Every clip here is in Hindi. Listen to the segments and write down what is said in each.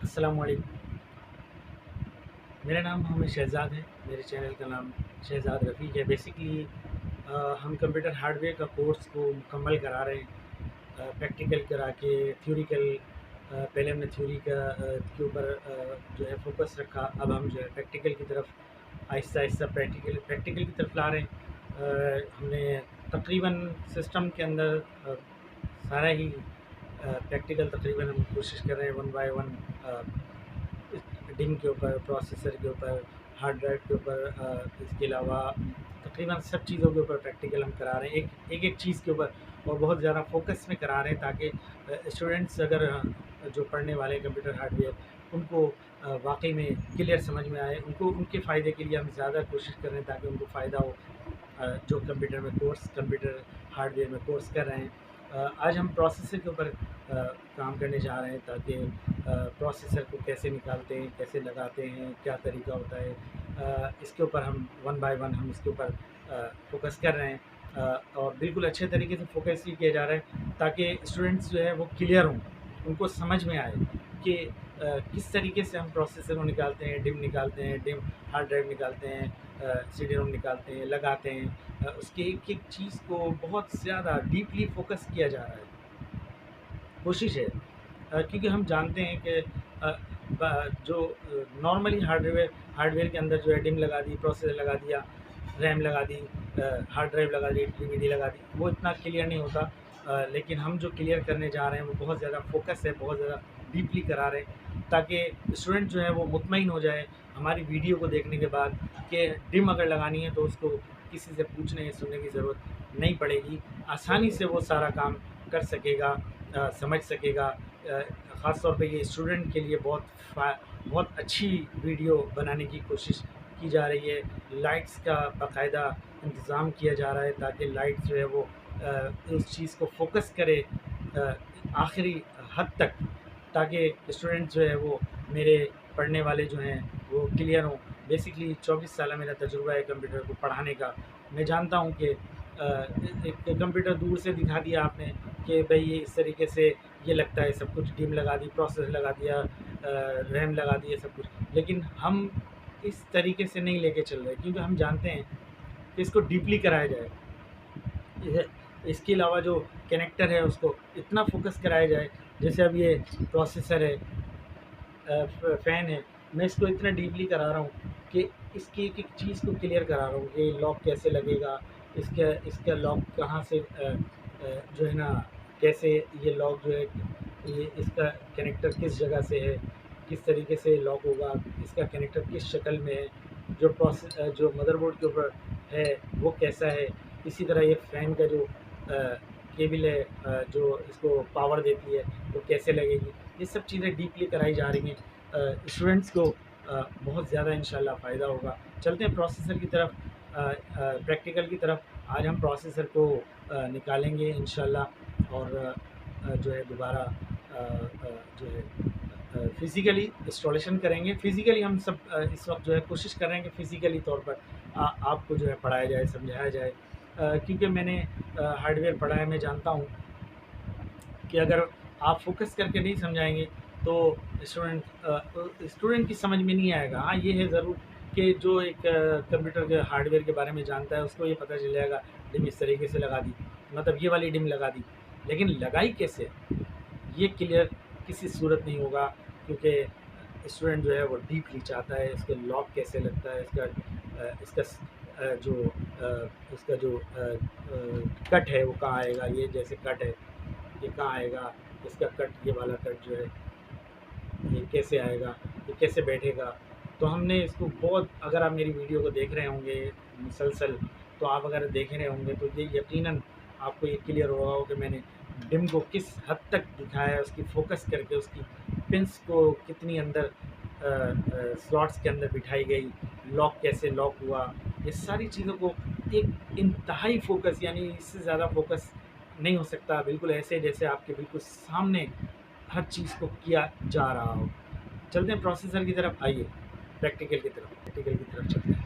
अस्सलाम वालेकुम। मेरा नाम मोहम्मद शहज़ाद है। मेरे चैनल का नाम शहज़ाद रफ़ीक है। बेसिकली हम कंप्यूटर हार्डवेयर का कोर्स को मुकम्मल करा रहे हैं, प्रैक्टिकल करा के थ्योरिकल। पहले हमने थ्योरी के ऊपर जो है फोकस रखा। अब हम जो है प्रैक्टिकल की तरफ आहिस्ता आहिस्ता प्रैक्टिकल की तरफ ला रहे हैं। हमने तकरीबन सिस्टम के अंदर सारा ही प्रैक्टिकल तकरीबन हम कोशिश कर रहे हैं वन बाय वन, डिम के ऊपर, प्रोसेसर के ऊपर, हार्ड ड्राइव के ऊपर, इसके अलावा तकरीबन सब चीज़ों के ऊपर प्रैक्टिकल हम करा रहे हैं, एक चीज़ के ऊपर, और बहुत ज़्यादा फोकस में करा रहे हैं ताकि स्टूडेंट्स अगर जो पढ़ने वाले हैं कंप्यूटर हार्डवेयर, उनको वाकई में क्लियर समझ में आए, उनको उनके फ़ायदे के लिए हम ज़्यादा कोशिश कर रहे हैं ताकि उनको फ़ायदा हो। जो कंप्यूटर हार्डवेयर में कोर्स कर रहे हैं। आज हम प्रोसेसर के ऊपर काम करने जा रहे हैं ताकि प्रोसेसर को कैसे निकालते हैं, कैसे लगाते हैं, क्या तरीका होता है, इसके ऊपर हम वन बाय वन हम इसके ऊपर फोकस कर रहे हैं। और बिल्कुल अच्छे तरीके से फोकस इसलिए किया जा रहा है ताकि स्टूडेंट्स जो है वो क्लियर हों, उनको समझ में आए कि किस तरीके से हम प्रोसेसर को निकालते हैं, डिम हार्ड ड्राइव निकालते हैं, सी डी रोम निकालते हैं, लगाते हैं। उसकी एक एक चीज़ को बहुत ज़्यादा डीपली फोकस किया जा रहा है। कोशिश है, क्योंकि हम जानते हैं कि जो नॉर्मली हार्डवेयर के अंदर जो है डिम लगा दी, प्रोसेसर लगा दिया, रैम लगा दी, हार्ड ड्राइव लगा दी, डीवीडी लगा दी, वो इतना क्लियर नहीं होता। लेकिन हम जो क्लियर करने जा रहे हैं वो बहुत ज़्यादा फोकस है, बहुत ज़्यादा डीपली करा रहे हैं ताकि स्टूडेंट जो है वो मुतमईन हो जाए हमारी वीडियो को देखने के बाद कि डिम अगर लगानी है तो उसको किसी से पूछने सुनने की ज़रूरत नहीं पड़ेगी, आसानी से वो सारा काम कर सकेगा, समझ सकेगा। ख़ास तौर पे ये स्टूडेंट के लिए बहुत अच्छी वीडियो बनाने की कोशिश की जा रही है। लाइट्स का बाकायदा इंतज़ाम किया जा रहा है ताकि लाइट जो है वो उस चीज़ को फोकस करे आखिरी हद तक, ताकि स्टूडेंट जो है वो मेरे पढ़ने वाले जो हैं वो क्लियर हों। बेसिकली 24 साल मेरा तजुर्बा है कंप्यूटर को पढ़ाने का। मैं जानता हूँ कि एक कंप्यूटर दूर से दिखा दिया आपने कि भाई ये इस तरीके से ये लगता है, सब कुछ डिम लगा दी, प्रोसेसर लगा दिया, रैम लगा दिया, सब कुछ, लेकिन हम इस तरीके से नहीं लेके चल रहे क्योंकि हम जानते हैं कि इसको डीपली कराया जाए। इसके अलावा जो कनेक्टर है उसको इतना फोकस कराया जाए, जैसे अब ये प्रोसेसर है, फ़ैन है, मैं इसको इतना डीपली करा रहा हूँ कि इसकी एक एक चीज़ को क्लियर करा रहा हूँ कि लॉक कैसे लगेगा, इसका लॉक कहाँ से जो है ना, कैसे ये लॉक जो है, ये इसका कनेक्टर किस जगह से है, किस तरीके से लॉक होगा, इसका कनेक्टर किस शक्ल में है, जो मदरबोर्ड के ऊपर है वो कैसा है, इसी तरह ये फ़ैन का जो केबल है, जो इसको पावर देती है वो कैसे लगेगी, ये सब चीज़ें डीपली कराई जा रही हैं। स्टूडेंट्स को बहुत ज़्यादा इंशाल्लाह फ़ायदा होगा। चलते हैं प्रोसेसर की तरफ, प्रैक्टिकल की तरफ। आज हम प्रोसेसर को निकालेंगे इंशाल्लाह, और जो है दोबारा जो है फ़िज़िकली इंस्टॉलेशन करेंगे। फ़िज़िकली हम सब इस वक्त जो है कोशिश कर रहे हैं कि फ़िज़िकली तौर पर आपको जो है पढ़ाया जाए, समझाया जाए, क्योंकि मैंने हार्डवेयर पढ़ा है। मैं जानता हूँ कि अगर आप फोकस करके नहीं समझाएंगे तो स्टूडेंट की समझ में नहीं आएगा। हाँ, ये है ज़रूर कि जो एक कंप्यूटर के हार्डवेयर के बारे में जानता है उसको ये पता चल जाएगा डिम इस तरीके से लगा दी, मतलब ये वाली डिम लगा दी, लेकिन लगाई कैसे ये क्लियर किसी सूरत नहीं होगा, क्योंकि स्टूडेंट जो है वो डीपली चाहता है इसका लॉक कैसे लगता है, इसका जो इसका जो कट है वो कहाँ आएगा, ये जैसे कट है ये कहाँ आएगा, इसका कट, ये वाला कट जो है ये कैसे आएगा, ये कैसे बैठेगा। तो हमने इसको बहुत, अगर आप मेरी वीडियो को देख रहे होंगे मुसलसल, तो आप अगर देख रहे होंगे तो ये यकीनन आपको ये क्लियर होगा कि मैंने डिम को किस हद तक दिखाया है, उसकी फोकस करके उसकी पिंस को कितनी अंदर स्लॉट्स के अंदर बिठाई गई, लॉक कैसे लॉक हुआ, ये सारी चीज़ों को एक इंतहाई फोकस, यानी इससे ज़्यादा फोकस नहीं हो सकता, बिल्कुल ऐसे जैसे आपके बिल्कुल सामने हर चीज़ को किया जा रहा हो। चलते हैं प्रोसेसर की तरफ, आइए प्रैक्टिकल की तरफ चलते हैं।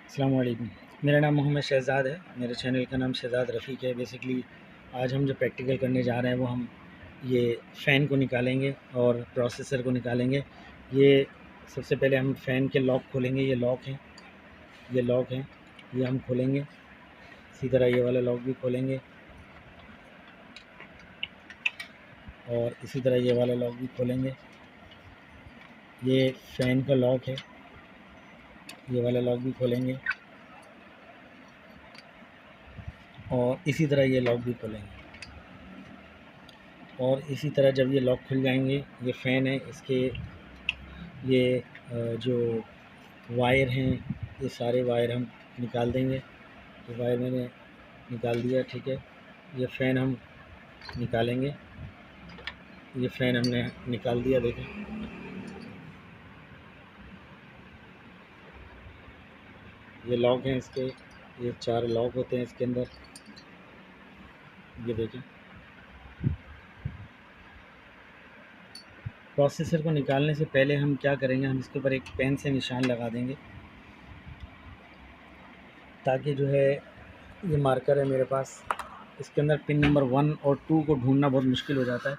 अस्सलाम वालेकुम, मेरा नाम मोहम्मद शहज़ाद है। मेरे चैनल का नाम शहज़ाद रफ़ीक है। बेसिकली आज हम जो प्रैक्टिकल करने जा रहे हैं वो हम ये फ़ैन को निकालेंगे और प्रोसेसर को निकालेंगे। ये सबसे पहले हम फ़ैन के लॉक खोलेंगे। ये लॉक हैं, ये लॉक हैं, ये हम खोलेंगे। इसी तरह ये वाला लॉक भी खोलेंगे और इसी तरह ये वाला लॉक भी खोलेंगे। ये फ़ैन का लॉक है, ये वाला लॉक भी खोलेंगे और इसी तरह ये लॉक भी खोलेंगे। और इसी तरह जब ये लॉक खुल जाएंगे, ये फ़ैन है, इसके ये जो वायर हैं, ये सारे वायर हम निकाल देंगे। तो वायर मैंने निकाल दिया, ठीक है। ये फ़ैन हम निकालेंगे, ये फ़ैन हमने निकाल दिया, देखें। ये लॉक हैं इसके, ये 4 लॉक होते हैं इसके अंदर, ये देखें। प्रोसेसर को निकालने से पहले हम क्या करेंगे, हम इसके ऊपर एक पेन से निशान लगा देंगे ताकि जो है, ये मार्कर है मेरे पास, इसके अंदर पिन नंबर 1 और 2 को ढूंढना बहुत मुश्किल हो जाता है।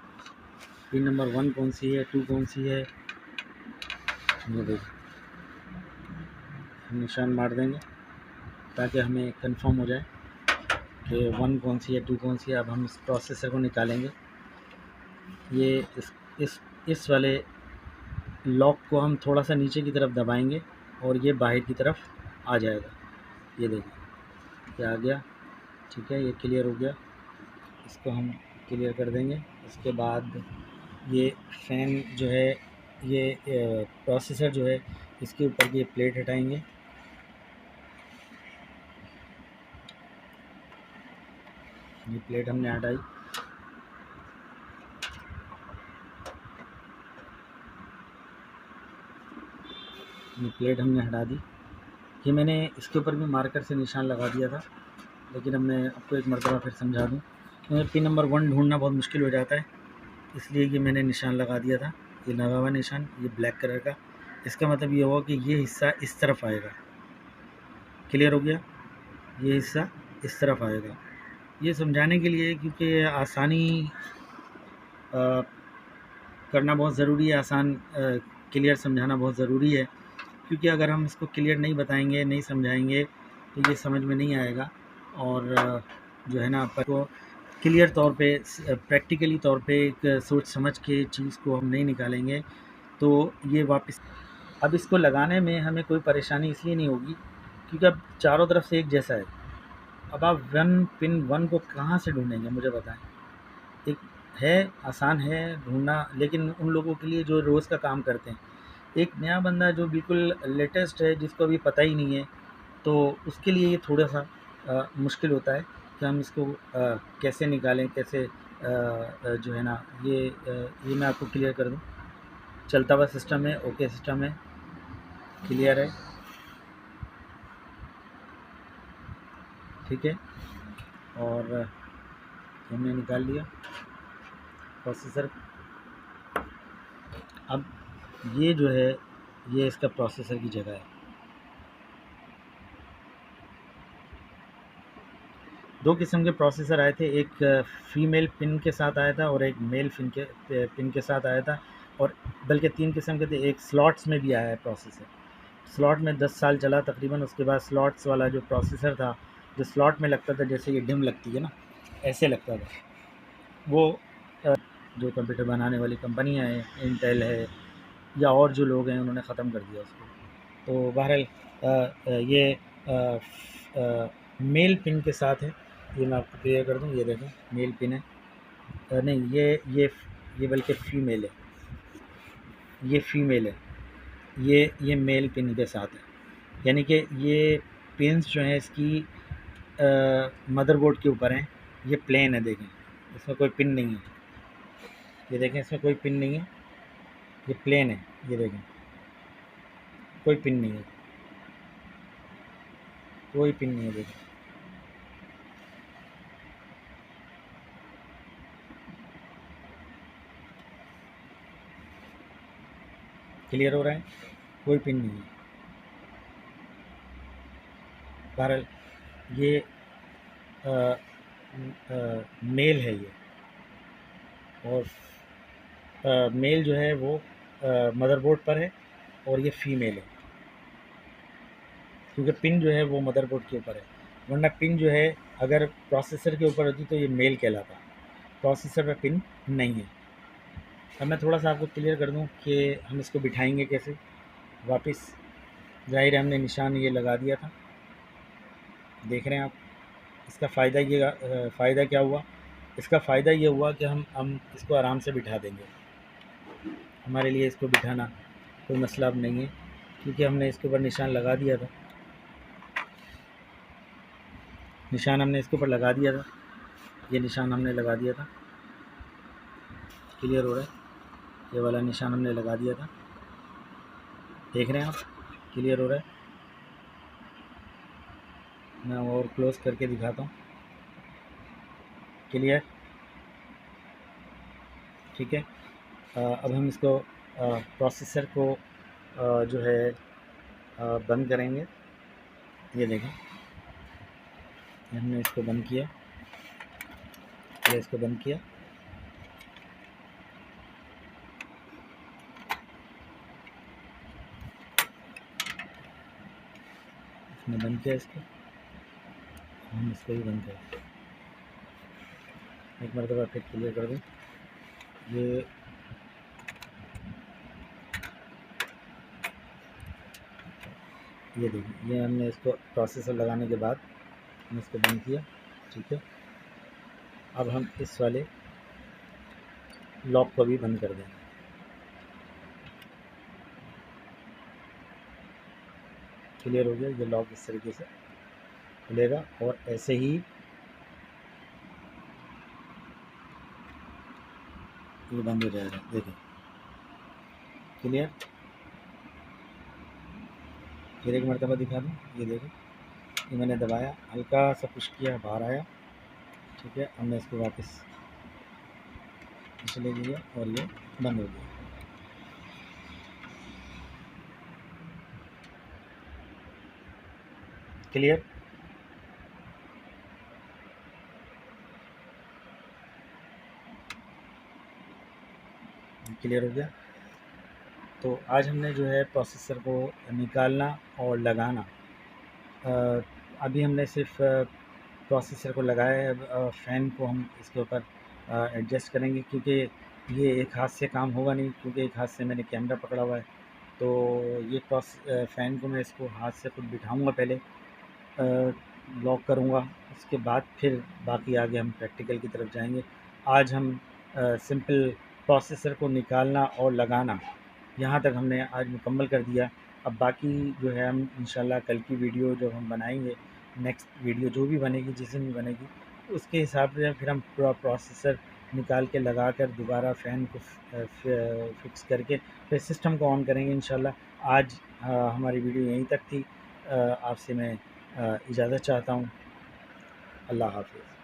पिन नंबर 1 कौन सी है, 2 कौन सी है, ये देखिए, हम निशान मार देंगे ताकि हमें कंफर्म हो जाए कि 1 कौन सी है, 2 कौन सी है। अब हम इस प्रोसेसर को निकालेंगे। ये इस वाले लॉक को हम थोड़ा सा नीचे की तरफ दबाएंगे और ये बाहर की तरफ आ जाएगा। ये देखिए, ये आ गया, ठीक है, ये क्लियर हो गया। इसको हम क्लियर कर देंगे। इसके बाद ये फ़ैन जो है, ये प्रोसेसर जो है, इसके ऊपर की ये प्लेट हटाएंगे। ये प्लेट हमने हटाई, ये प्लेट हमने हटा दी। ये मैंने इसके ऊपर भी मार्कर से निशान लगा दिया था, लेकिन अब मैं आपको एक मरतबा फिर समझा दूँ, क्योंकि पिन नंबर 1 ढूंढना बहुत मुश्किल हो जाता है, इसलिए ये मैंने निशान लगा दिया था। ये लगा हुआ निशान, ये ब्लैक कलर का, इसका मतलब ये हुआ कि ये हिस्सा इस तरफ आएगा। क्लियर हो गया, ये हिस्सा इस तरफ आएगा। ये समझाने के लिए, क्योंकि आसानी करना बहुत ज़रूरी है, आसान क्लियर समझाना बहुत ज़रूरी है, क्योंकि अगर हम इसको क्लियर नहीं बताएंगे, नहीं समझाएंगे, तो ये समझ में नहीं आएगा। और जो है ना, पर को क्लियर तौर पे, प्रैक्टिकली तौर पे एक सोच समझ के चीज़ को हम नहीं निकालेंगे तो ये वापस, अब इसको लगाने में हमें कोई परेशानी इसलिए नहीं होगी क्योंकि अब चारों तरफ से एक जैसा है। अब आप पिन 1 को कहाँ से ढूंढेंगे, मुझे बताएं। एक है, आसान है ढूंढना, लेकिन उन लोगों के लिए जो रोज़ का काम करते हैं, एक नया बंदा जो बिल्कुल लेटेस्ट है, जिसको अभी पता ही नहीं है, तो उसके लिए ये थोड़ा सा मुश्किल होता है कि हम इसको कैसे निकालें, कैसे जो है ना, ये मैं आपको क्लियर कर दूं। चलता हुआ सिस्टम है, ओके सिस्टम है, क्लियर है, ठीक है। और हमने निकाल लिया प्रोसेसर। अब ये जो है, ये इसका प्रोसेसर की जगह है। दो किस्म के प्रोसेसर आए थे, एक फीमेल पिन के साथ आया था और एक मेल पिन के साथ आया था, और बल्कि 3 किस्म के थे। एक स्लॉट्स में भी आया है प्रोसेसर, स्लॉट में 10 साल चला तकरीबन। उसके बाद स्लॉट्स वाला जो प्रोसेसर था, जो स्लॉट में लगता था, जैसे ये डिम लगती है ना, ऐसे लगता था वो। जो कंप्यूटर बनाने वाली कंपनियां हैं, इंटेल है या और जो लोग हैं, उन्होंने ख़त्म कर दिया उसको। तो बहरहाल ये मेल पिन के साथ है, ये मैं आपको क्लियर कर दूँ। ये देखें, मेल पिन है, नहीं, ये बल्कि फ़ीमेल है, ये फ़ीमेल है, ये मेल पिन के साथ है। यानी कि ये पिन्स जो हैं इसकी मदरबोर्ड के ऊपर हैं। ये प्लेन है, देखें, इसमें कोई पिन नहीं है। ये देखें, इसमें कोई पिन नहीं है, ये प्लेन है। ये देखें, कोई पिन नहीं है, कोई पिन नहीं है, देखें। क्लियर हो रहा है, कोई पिन नहीं है। बहरहाल ये मेल है, ये और मेल जो है वो मदरबोर्ड पर है और ये फ़ीमेल है, क्योंकि पिन जो है वो मदरबोर्ड के ऊपर है, वरना पिन जो है अगर प्रोसेसर के ऊपर होती तो ये मेल कहलाता, प्रोसेसर पे पिन नहीं है। अब मैं थोड़ा सा आपको क्लियर कर दूं कि हम इसको बिठाएंगे कैसे वापस। ज़ाहिर है हमने निशान ये लगा दिया था, देख रहे हैं आप। इसका फ़ायदा क्या हुआ? इसका फ़ायदा ये हुआ कि हम इसको आराम से बिठा देंगे। हमारे लिए इसको बिठाना कोई मसला अब नहीं है, क्योंकि हमने इसके ऊपर निशान लगा दिया था। निशान हमने इसके ऊपर लगा दिया था, ये निशान हमने लगा दिया था। क्लियर हो रहा है? ये वाला निशान हमने लगा दिया था, देख रहे हैं आप? क्लियर हो रहा है? मैं और क्लोज करके दिखाता हूँ। क्लियर? ठीक है। अब हम इसको प्रोसेसर को जो है बंद करेंगे। ये देखें, ये हमने इसको बंद किया, ये इसको बंद किया। इसने बंद किया इसको, हम इसको भी बंद करें। एक मरतबा फिर क्लियर कर दूँ। ये देखिए, ये हमने इसको प्रोसेसर लगाने के बाद हमने इसको बंद किया। ठीक है, अब हम इस वाले लॉक को भी बंद कर देंगे। क्लियर हो गया? ये लॉक इस तरीके से खुलेगा और ऐसे ही ये बंद हो जाएगा। देखिए, क्लियर? फिर एक मरतबा दिखा दूँ। ये देखिए, ये मैंने दबाया, हल्का सा पुश किया, बाहर आया। ठीक है, अब मैं इसको वापस चले गया और ये बंद हो गया। क्लियर? क्लियर हो गया? तो आज हमने जो है प्रोसेसर को निकालना और लगाना, अभी हमने सिर्फ प्रोसेसर को लगाया है। अब फ़ैन को हम इसके ऊपर एडजस्ट करेंगे, क्योंकि ये एक हाथ से काम होगा नहीं, क्योंकि एक हाथ से मैंने कैमरा पकड़ा हुआ है। तो ये फ़ैन को मैं इसको हाथ से खुद बिठाऊंगा, पहले लॉक करूंगा, उसके बाद फिर बाकी आगे हम प्रैक्टिकल की तरफ जाएंगे। आज हम सिंपल प्रोसेसर को निकालना और लगाना यहाँ तक हमने आज मुकम्मल कर दिया। अब बाकी जो है हम इंशाल्लाह कल की वीडियो जो हम बनाएंगे, नेक्स्ट वीडियो जो भी बनेगी, जिस दिन भी बनेगी, उसके हिसाब से फिर हम पूरा प्रोसेसर निकाल के लगा कर दोबारा फ़ैन को फिक्स करके फिर सिस्टम को ऑन करेंगे इंशाल्लाह। आज हमारी वीडियो यहीं तक थी। आपसे मैं इजाज़त चाहता हूँ। अल्लाह हाफ़िज़।